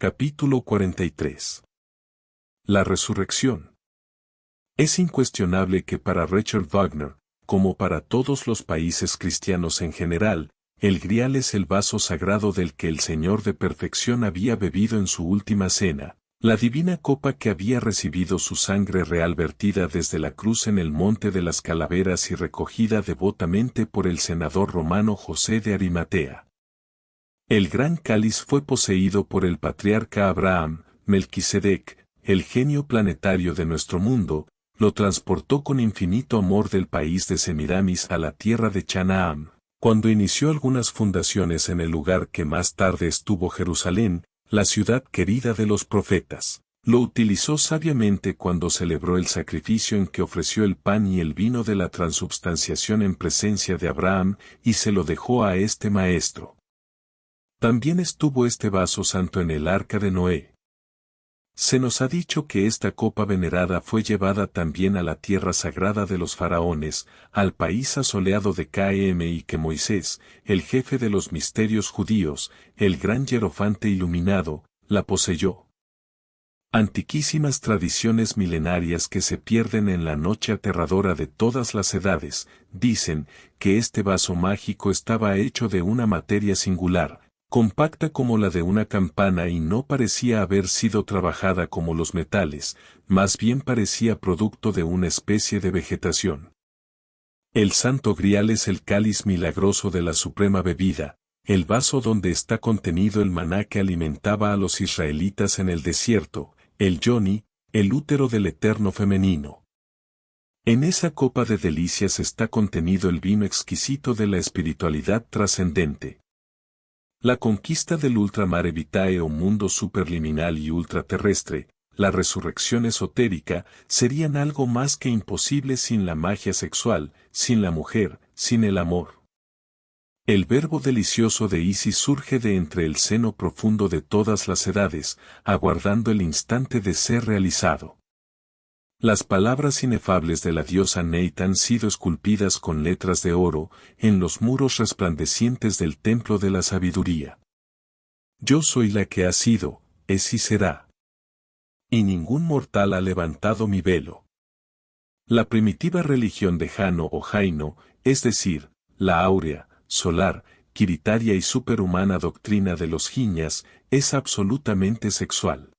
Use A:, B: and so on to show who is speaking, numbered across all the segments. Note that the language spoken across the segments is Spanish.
A: Capítulo 43. La resurrección. Es incuestionable que para Richard Wagner, como para todos los países cristianos en general, el Grial es el vaso sagrado del que el Señor de perfección había bebido en su última cena, la divina copa que había recibido su sangre real vertida desde la cruz en el Monte de las Calaveras y recogida devotamente por el senador romano José de Arimatea. El gran cáliz fue poseído por el patriarca Abraham, Melquisedec, el genio planetario de nuestro mundo, lo transportó con infinito amor del país de Semiramis a la tierra de Chanaam, cuando inició algunas fundaciones en el lugar que más tarde estuvo Jerusalén, la ciudad querida de los profetas. Lo utilizó sabiamente cuando celebró el sacrificio en que ofreció el pan y el vino de la transubstanciación en presencia de Abraham y se lo dejó a este maestro. También estuvo este vaso santo en el arca de Noé. Se nos ha dicho que esta copa venerada fue llevada también a la tierra sagrada de los faraones, al país asoleado de Cam y que Moisés, el jefe de los misterios judíos, el gran hierofante iluminado, la poseyó. Antiquísimas tradiciones milenarias que se pierden en la noche aterradora de todas las edades, dicen que este vaso mágico estaba hecho de una materia singular, compacta como la de una campana y no parecía haber sido trabajada como los metales, más bien parecía producto de una especie de vegetación. El Santo Grial es el cáliz milagroso de la suprema bebida, el vaso donde está contenido el maná que alimentaba a los israelitas en el desierto, el yoni, el útero del eterno femenino. En esa copa de delicias está contenido el vino exquisito de la espiritualidad trascendente. La conquista del ultramare vitae o mundo superliminal y ultraterrestre, la resurrección esotérica, serían algo más que imposibles sin la magia sexual, sin la mujer, sin el amor. El verbo delicioso de Isis surge de entre el seno profundo de todas las edades, aguardando el instante de ser realizado. Las palabras inefables de la diosa Neit han sido esculpidas con letras de oro en los muros resplandecientes del templo de la sabiduría. Yo soy la que ha sido, es y será. Y ningún mortal ha levantado mi velo. La primitiva religión de Jano o Jaino, es decir, la áurea, solar, quiritaria y superhumana doctrina de los jiñas, es absolutamente sexual.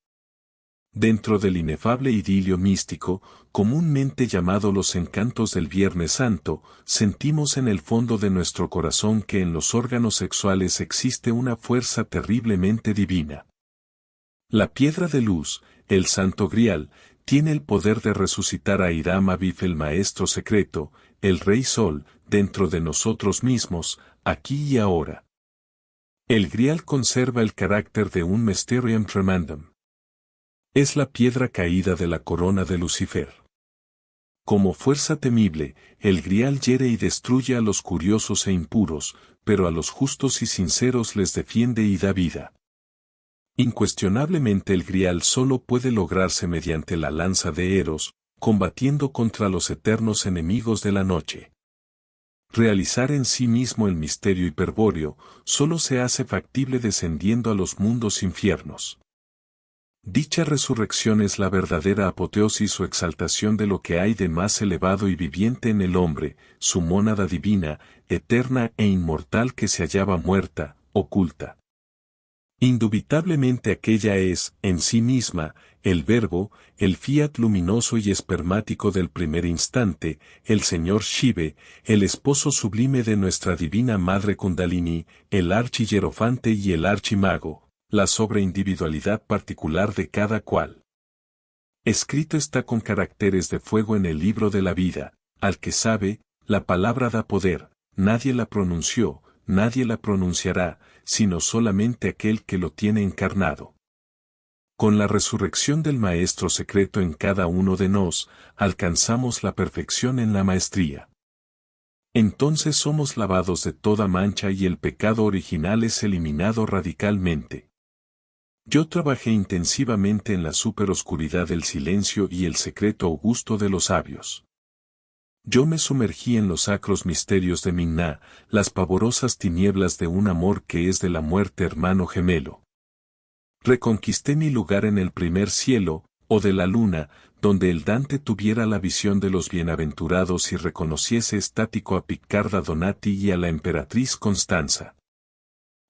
A: Dentro del inefable idilio místico, comúnmente llamado los encantos del Viernes Santo, sentimos en el fondo de nuestro corazón que en los órganos sexuales existe una fuerza terriblemente divina. La piedra de luz, el Santo Grial, tiene el poder de resucitar a Hiram Abif, el maestro secreto, el Rey Sol, dentro de nosotros mismos, aquí y ahora. El Grial conserva el carácter de un mysterium tremendum. Es la piedra caída de la corona de Lucifer. Como fuerza temible, el Grial hiere y destruye a los curiosos e impuros, pero a los justos y sinceros les defiende y da vida. Incuestionablemente el Grial solo puede lograrse mediante la lanza de Eros, combatiendo contra los eternos enemigos de la noche. Realizar en sí mismo el misterio hiperbóreo, solo se hace factible descendiendo a los mundos infiernos. Dicha resurrección es la verdadera apoteosis o exaltación de lo que hay de más elevado y viviente en el hombre, su mónada divina, eterna e inmortal que se hallaba muerta, oculta. Indubitablemente aquella es, en sí misma, el Verbo, el fiat luminoso y espermático del primer instante, el Señor Shive, el esposo sublime de nuestra divina Madre Kundalini, el archihierofante y el archimago, la sobreindividualidad particular de cada cual. Escrito está con caracteres de fuego en el libro de la vida, al que sabe, la palabra da poder, nadie la pronunció, nadie la pronunciará, sino solamente aquel que lo tiene encarnado. Con la resurrección del Maestro secreto en cada uno de nos, alcanzamos la perfección en la maestría. Entonces somos lavados de toda mancha y el pecado original es eliminado radicalmente. Yo trabajé intensivamente en la superoscuridad del silencio y el secreto augusto de los sabios. Yo me sumergí en los sacros misterios de Minná, las pavorosas tinieblas de un amor que es de la muerte hermano gemelo. Reconquisté mi lugar en el primer cielo, o de la luna, donde el Dante tuviera la visión de los bienaventurados y reconociese estático a Piccarda Donati y a la emperatriz Constanza.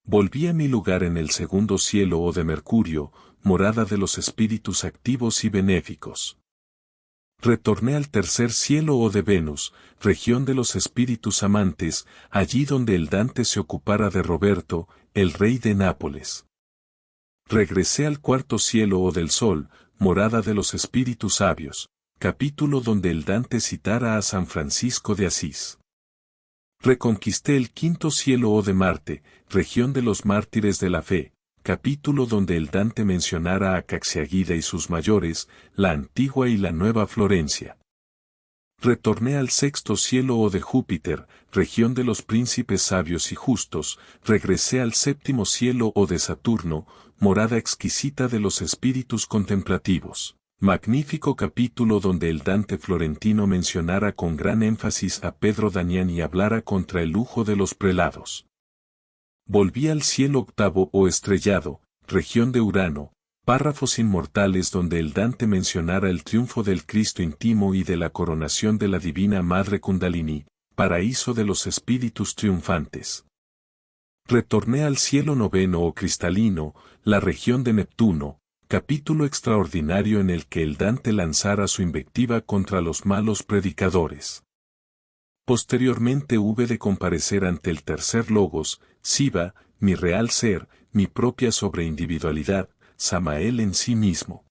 A: Volví a mi lugar en el segundo cielo o de Mercurio, morada de los espíritus activos y benéficos. Retorné al tercer cielo o de Venus, región de los espíritus amantes, allí donde el Dante se ocupara de Roberto, el rey de Nápoles. Regresé al cuarto cielo o del Sol, morada de los espíritus sabios, capítulo donde el Dante citara a San Francisco de Asís. Reconquisté el quinto cielo o de Marte, región de los mártires de la fe, capítulo donde el Dante mencionara a Caxiaguida y sus mayores, la antigua y la nueva Florencia. Retorné al sexto cielo o de Júpiter, región de los príncipes sabios y justos, regresé al séptimo cielo o de Saturno, morada exquisita de los espíritus contemplativos. Magnífico capítulo donde el Dante florentino mencionara con gran énfasis a Pedro Damián y hablara contra el lujo de los prelados. Volví al cielo octavo o estrellado, región de Urano, párrafos inmortales donde el Dante mencionara el triunfo del Cristo íntimo y de la coronación de la Divina Madre Kundalini, paraíso de los espíritus triunfantes. Retorné al cielo noveno o cristalino, la región de Neptuno, capítulo extraordinario en el que el Dante lanzara su invectiva contra los malos predicadores. Posteriormente hube de comparecer ante el tercer logos, Siva, mi real ser, mi propia sobreindividualidad, Samael en sí mismo.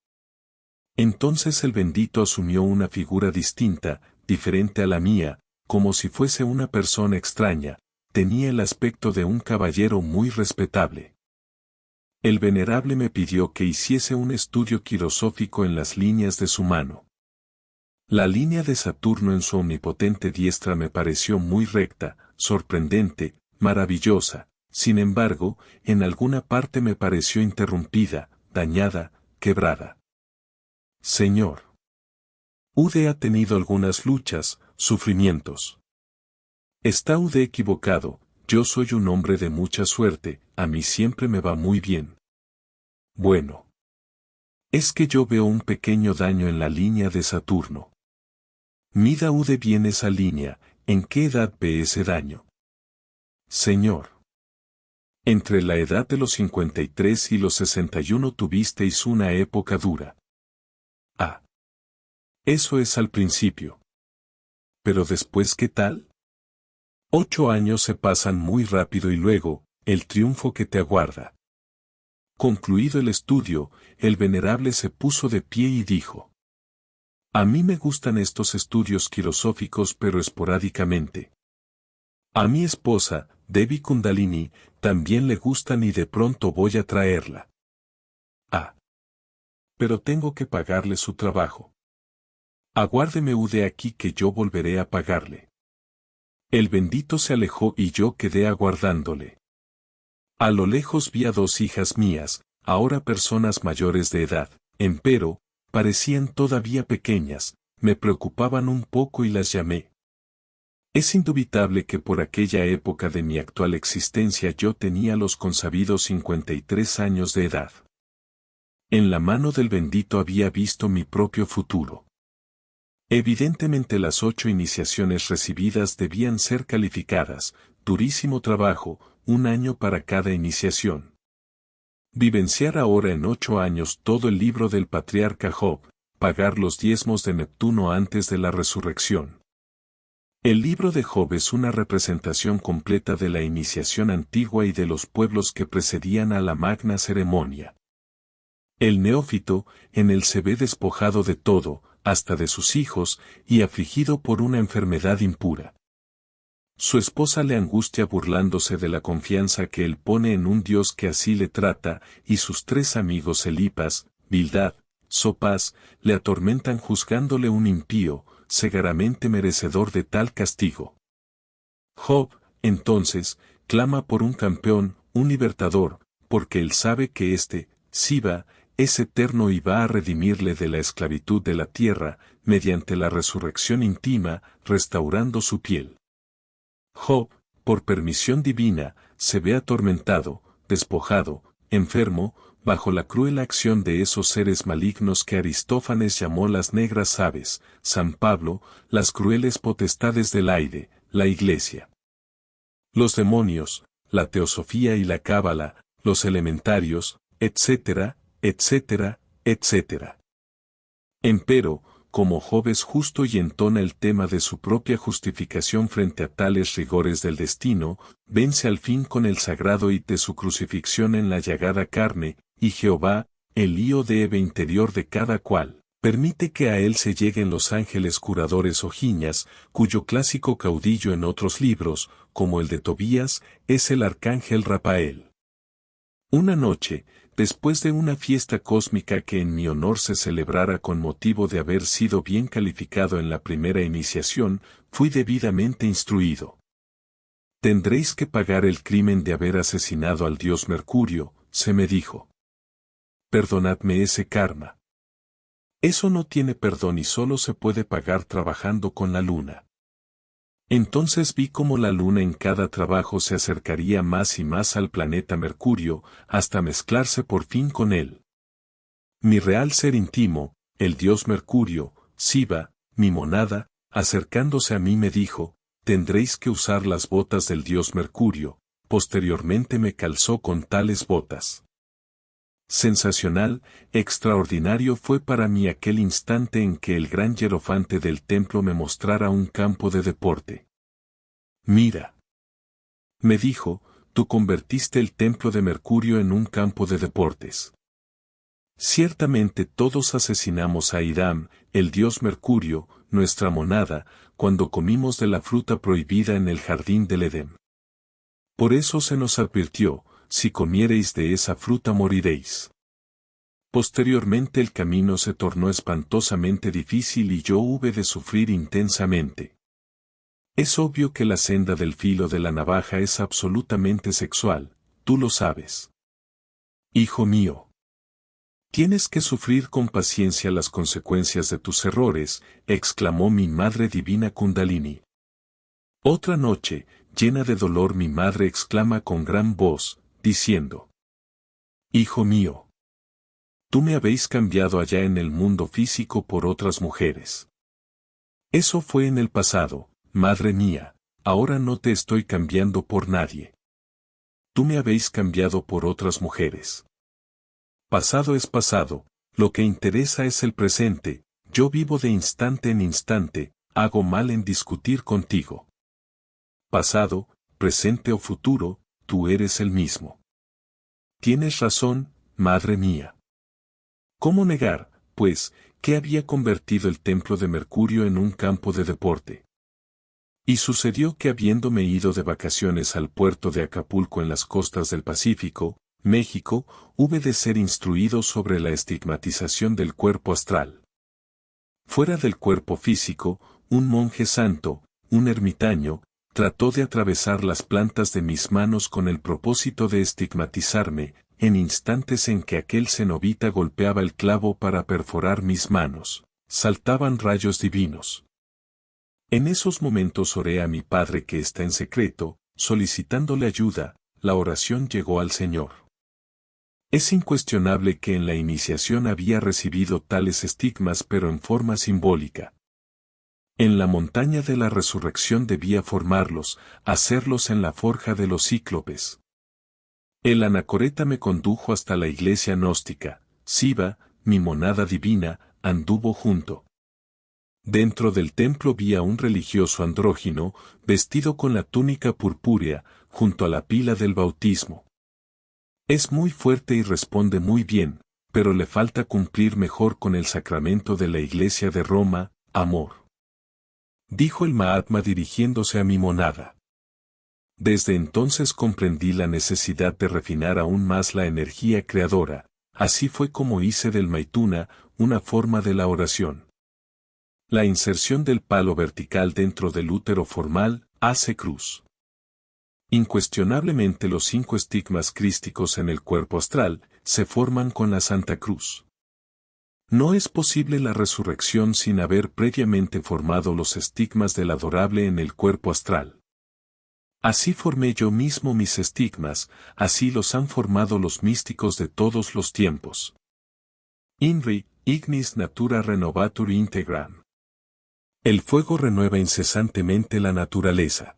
A: Entonces el bendito asumió una figura distinta, diferente a la mía, como si fuese una persona extraña, tenía el aspecto de un caballero muy respetable. El venerable me pidió que hiciese un estudio quirosófico en las líneas de su mano. La línea de Saturno en su omnipotente diestra me pareció muy recta, sorprendente, maravillosa, sin embargo, en alguna parte me pareció interrumpida, dañada, quebrada. Señor. Usted ha tenido algunas luchas, sufrimientos. Está usted equivocado, yo soy un hombre de mucha suerte, a mí siempre me va muy bien. Bueno. Es que yo veo un pequeño daño en la línea de Saturno. Mida usted bien esa línea, ¿en qué edad ve ese daño? Señor. Entre la edad de los 53 y los 61 tuvisteis una época dura. Ah. Eso es al principio. Pero después, ¿qué tal? 8 años se pasan muy rápido y luego, el triunfo que te aguarda. Concluido el estudio, el venerable se puso de pie y dijo: A mí me gustan estos estudios quirosóficos pero esporádicamente. A mi esposa, Devi Kundalini, también le gustan y de pronto voy a traerla. Ah. Pero tengo que pagarle su trabajo. Aguárdeme usted aquí que yo volveré a pagarle. El bendito se alejó y yo quedé aguardándole. A lo lejos vi a 2 hijas mías, ahora personas mayores de edad, empero, parecían todavía pequeñas, me preocupaban un poco y las llamé. Es indubitable que por aquella época de mi actual existencia yo tenía los consabidos 53 años de edad. En la mano del bendito había visto mi propio futuro. Evidentemente las 8 iniciaciones recibidas debían ser calificadas, durísimo trabajo, 1 año para cada iniciación. Vivenciar ahora en 8 años todo el libro del patriarca Job, pagar los diezmos de Neptuno antes de la resurrección. El libro de Job es una representación completa de la iniciación antigua y de los pueblos que precedían a la magna ceremonia. El neófito, en él se ve despojado de todo, hasta de sus hijos, y afligido por una enfermedad impura. Su esposa le angustia burlándose de la confianza que él pone en un Dios que así le trata, y sus 3 amigos Elipas, Bildad, Sopas, le atormentan juzgándole un impío, segaramente merecedor de tal castigo. Job, entonces, clama por un campeón, un libertador, porque él sabe que Siva, es eterno y va a redimirle de la esclavitud de la tierra, mediante la resurrección íntima, restaurando su piel. Job, por permisión divina, se ve atormentado, despojado, enfermo, bajo la cruel acción de esos seres malignos que Aristófanes llamó las negras aves, San Pablo, las crueles potestades del aire, la Iglesia. Los demonios, la teosofía y la cábala, los elementarios, etcétera, etcétera, etcétera. Empero, como Job justo y entona el tema de su propia justificación frente a tales rigores del destino, vence al fin con el sagrado hit de su crucifixión en la llagada carne, y Jehová, el lío de eve interior de cada cual, permite que a él se lleguen los ángeles curadores o jiñas, cuyo clásico caudillo en otros libros, como el de Tobías, es el arcángel Rafael. Una noche, después de una fiesta cósmica que en mi honor se celebrara con motivo de haber sido bien calificado en la primera iniciación, fui debidamente instruido. Tendréis que pagar el crimen de haber asesinado al dios Mercurio, se me dijo. Perdonadme ese karma. Eso no tiene perdón y solo se puede pagar trabajando con la luna. Entonces vi cómo la luna en cada trabajo se acercaría más y más al planeta Mercurio, hasta mezclarse por fin con él. Mi real ser íntimo, el dios Mercurio, Siva, mi monada, acercándose a mí me dijo, tendréis que usar las botas del dios Mercurio. Posteriormente me calzó con tales botas. Sensacional, extraordinario fue para mí aquel instante en que el gran hierofante del templo me mostrara un campo de deporte. Mira. Me dijo, tú convertiste el templo de Mercurio en un campo de deportes. Ciertamente todos asesinamos a Hiram, el dios Mercurio, nuestra monada, cuando comimos de la fruta prohibida en el jardín del Edén. Por eso se nos advirtió, si comiereis de esa fruta moriréis. Posteriormente el camino se tornó espantosamente difícil y yo hube de sufrir intensamente. Es obvio que la senda del filo de la navaja es absolutamente sexual, tú lo sabes. Hijo mío. Tienes que sufrir con paciencia las consecuencias de tus errores, exclamó mi madre divina Kundalini. Otra noche, llena de dolor mi madre exclama con gran voz, diciendo: Hijo mío, tú me habéis cambiado allá en el mundo físico por otras mujeres. Eso fue en el pasado, madre mía, ahora no te estoy cambiando por nadie. Tú me habéis cambiado por otras mujeres. Pasado es pasado, lo que interesa es el presente, yo vivo de instante en instante, hago mal en discutir contigo. Pasado, presente o futuro, tú eres el mismo. Tienes razón, madre mía. ¿Cómo negar, pues, que había convertido el templo de Mercurio en un campo de deporte? Y sucedió que habiéndome ido de vacaciones al puerto de Acapulco en las costas del Pacífico, México, hube de ser instruido sobre la estigmatización del cuerpo astral. Fuera del cuerpo físico, un monje santo, un ermitaño, trató de atravesar las plantas de mis manos con el propósito de estigmatizarme, en instantes en que aquel cenobita golpeaba el clavo para perforar mis manos, saltaban rayos divinos. En esos momentos oré a mi Padre que está en secreto, solicitándole ayuda, la oración llegó al Señor. Es incuestionable que en la iniciación había recibido tales estigmas pero en forma simbólica. En la montaña de la resurrección debía formarlos, hacerlos en la forja de los cíclopes. El anacoreta me condujo hasta la iglesia gnóstica, Siva, mi monada divina, anduvo junto. Dentro del templo vi a un religioso andrógino, vestido con la túnica purpúrea, junto a la pila del bautismo. Es muy fuerte y responde muy bien, pero le falta cumplir mejor con el sacramento de la iglesia de Roma, amor. Dijo el Mahatma dirigiéndose a mi monada. Desde entonces comprendí la necesidad de refinar aún más la energía creadora, así fue como hice del Maituna una forma de la oración. La inserción del palo vertical dentro del útero formal hace cruz. Incuestionablemente los 5 estigmas crísticos en el cuerpo astral se forman con la Santa Cruz. No es posible la resurrección sin haber previamente formado los estigmas del adorable en el cuerpo astral. Así formé yo mismo mis estigmas, así los han formado los místicos de todos los tiempos. INRI, ignis natura renovatur integram. El fuego renueva incesantemente la naturaleza.